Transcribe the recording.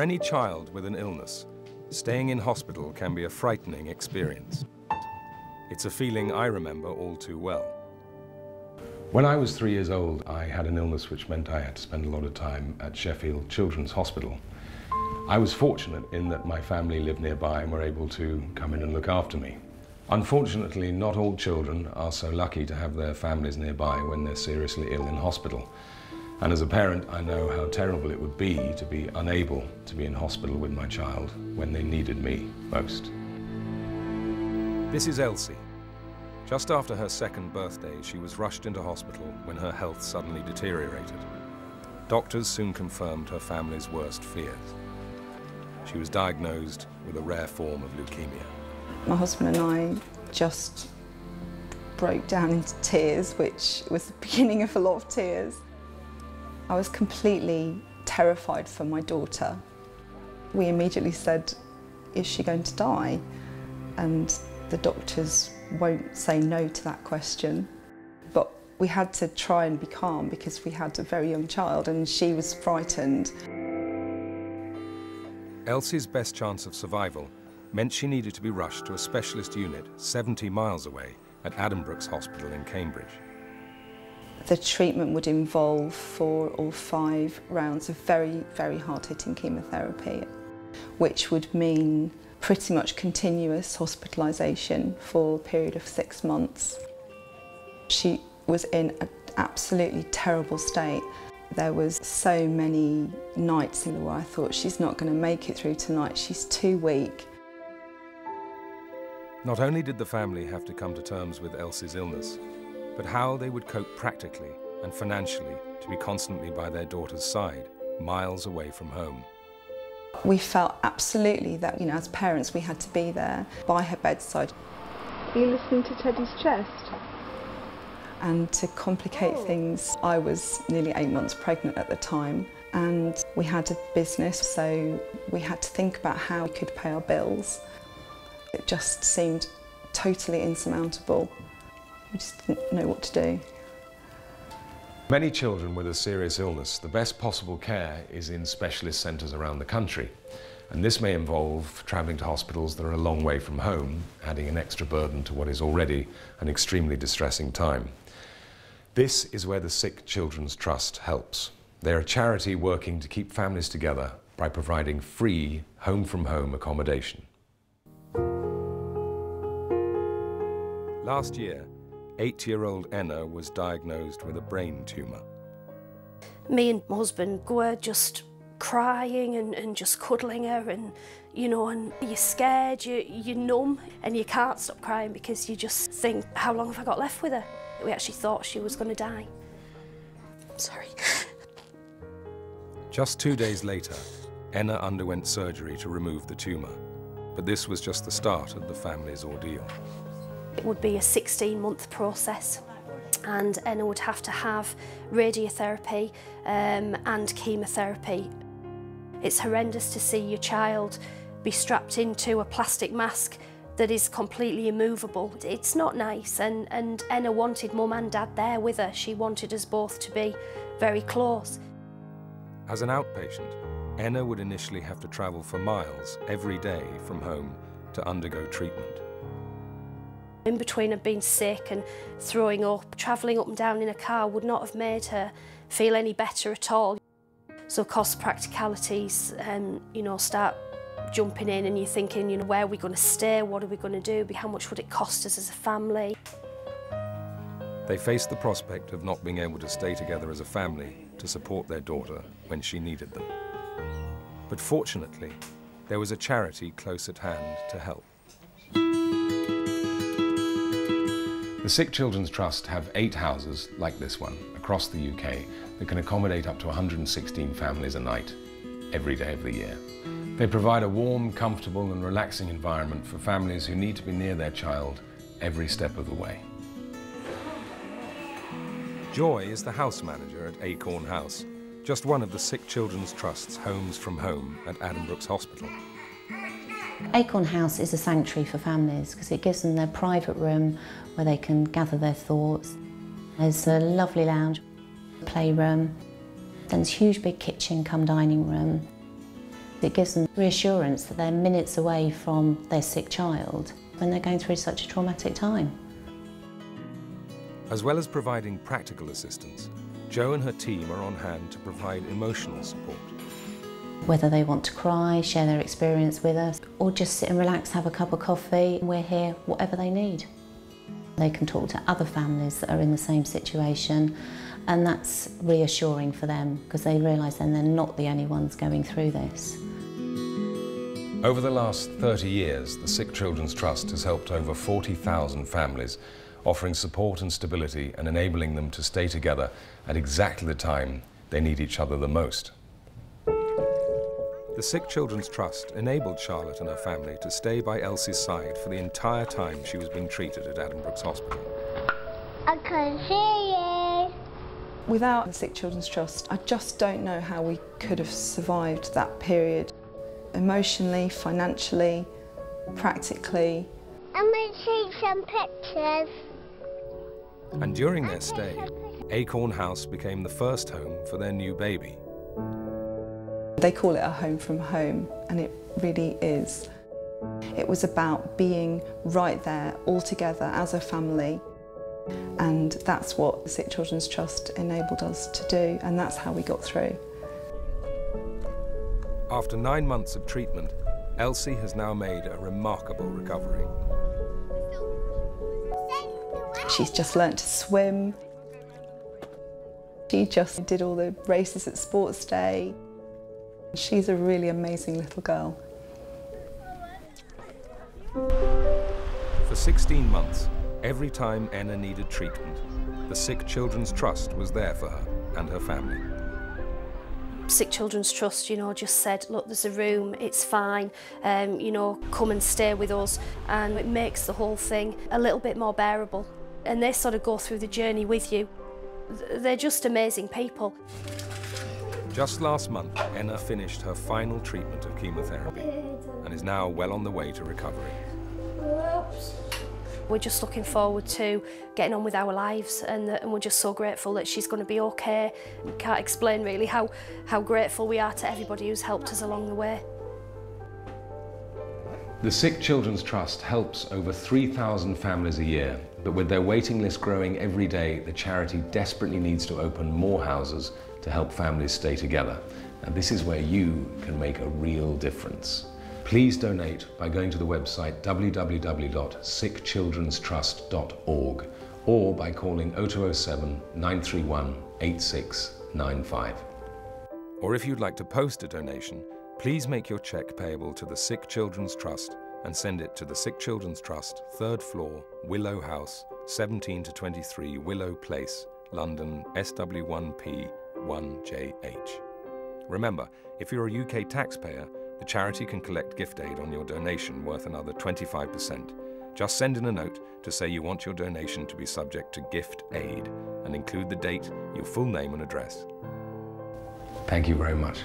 any child with an illness, staying in hospital can be a frightening experience. It's a feeling I remember all too well. When I was 3 years old, I had an illness which meant I had to spend a lot of time at Sheffield Children's Hospital. I was fortunate in that my family lived nearby and were able to come in and look after me. Unfortunately, not all children are so lucky to have their families nearby when they're seriously ill in hospital. And as a parent, I know how terrible it would be to be unable to be in hospital with my child when they needed me most. This is Elsie. Just after her second birthday, she was rushed into hospital when her health suddenly deteriorated. Doctors soon confirmed her family's worst fears. She was diagnosed with a rare form of leukemia. My husband and I just broke down into tears, which was the beginning of a lot of tears. I was completely terrified for my daughter. We immediately said, is she going to die? And the doctors won't say no to that question. But we had to try and be calm because we had a very young child and she was frightened. Elsie's best chance of survival meant she needed to be rushed to a specialist unit 70 miles away at Addenbrooke's Hospital in Cambridge. The treatment would involve 4 or 5 rounds of very, very hard-hitting chemotherapy, which would mean pretty much continuous hospitalisation for a period of 6 months. She was in an absolutely terrible state. There was so many nights where I thought, she's not going to make it through tonight, she's too weak. Not only did the family have to come to terms with Elsie's illness, but how they would cope practically and financially to be constantly by their daughter's side, miles away from home. We felt absolutely that, as parents, we had to be there by her bedside. Are you listening to Teddy's chest? And to complicate things, I was nearly 8 months pregnant at the time, and we had a business, so we had to think about how we could pay our bills. It just seemed totally insurmountable. We just didn't know what to do. Many children with a serious illness, the best possible care is in specialist centres around the country. And this may involve travelling to hospitals that are a long way from home, adding an extra burden to what is already an extremely distressing time. This is where the Sick Children's Trust helps. They're a charity working to keep families together by providing free home-from-home accommodation. Last year, 8-year-old Enna was diagnosed with a brain tumour. Me and my husband were just crying and just cuddling her, and and you're scared, you're numb, and you can't stop crying because you just think, how long have I got left with her? We actually thought she was going to die. I'm sorry. Just 2 days later, Enna underwent surgery to remove the tumour, but this was just the start of the family's ordeal. It would be a 16-month process, and Enna would have to have radiotherapy and chemotherapy. It's horrendous to see your child be strapped into a plastic mask that is completely immovable. It's not nice, and Enna wanted Mum and Dad there with her. She wanted us both to be very close. As an outpatient, Enna would initially have to travel for miles every day from home to undergo treatment. In between her being sick and throwing up, travelling up and down in a car would not have made her feel any better at all. So cost practicalities and, start jumping in, and you're thinking, where are we going to stay? What are we going to do? How much would it cost us as a family? They faced the prospect of not being able to stay together as a family to support their daughter when she needed them. But fortunately, there was a charity close at hand to help. The Sick Children's Trust have 8 houses like this one across the UK that can accommodate up to 116 families a night, every day of the year. They provide a warm, comfortable and relaxing environment for families who need to be near their child every step of the way. Joy is the house manager at Acorn House, just one of the Sick Children's Trust's homes from home at Addenbrooke's Hospital. Acorn House is a sanctuary for families because it gives them their private room where they can gather their thoughts. There's a lovely lounge, playroom, then this huge big kitchen come dining room. It gives them reassurance that they're minutes away from their sick child when they're going through such a traumatic time. As well as providing practical assistance, Jo and her team are on hand to provide emotional support. Whether they want to cry, share their experience with us, or just sit and relax, have a cup of coffee, we're here, whatever they need. They can talk to other families that are in the same situation, and that's reassuring for them because they realise then they're not the only ones going through this. Over the last 30 years, the Sick Children's Trust has helped over 40,000 families, offering support and stability and enabling them to stay together at exactly the time they need each other the most. The Sick Children's Trust enabled Charlotte and her family to stay by Elsie's side for the entire time she was being treated at Addenbrooke's Hospital. I can see you. Without the Sick Children's Trust, I just don't know how we could have survived that period. Emotionally, financially, practically. I'm going to take some pictures. And during their stay, Acorn House became the first home for their new baby. They call it a home from home, and it really is. It was about being right there, all together as a family, and that's what the Sick Children's Trust enabled us to do, and that's how we got through. After 9 months of treatment, Elsie has now made a remarkable recovery. She's just learnt to swim. She just did all the races at Sports Day. She's a really amazing little girl. For 16 months, every time Enna needed treatment, the Sick Children's Trust was there for her and her family. Sick Children's Trust, you know, just said, look, there's a room, it's fine, you know, come and stay with us, and it makes the whole thing a little bit more bearable. And they sort of go through the journey with you. They're just amazing people. Just last month, Enna finished her final treatment of chemotherapy and is now well on the way to recovery. We're just looking forward to getting on with our lives, and we're just so grateful that she's going to be okay. We can't explain really how grateful we are to everybody who's helped us along the way. The Sick Children's Trust helps over 3,000 families a year, but with their waiting list growing every day, the charity desperately needs to open more houses to help families stay together. And this is where you can make a real difference. Please donate by going to the website www.sickchildrenstrust.org or by calling 0207 931 8695. Or if you'd like to post a donation, please make your cheque payable to the Sick Children's Trust and send it to the Sick Children's Trust, 3rd floor, Willow House, 17 to 23 Willow Place, London, SW1P 1JH. Remember, if you're a UK taxpayer, the charity can collect gift aid on your donation worth another 25%. Just send in a note to say you want your donation to be subject to gift aid and include the date, your full name and address. Thank you very much.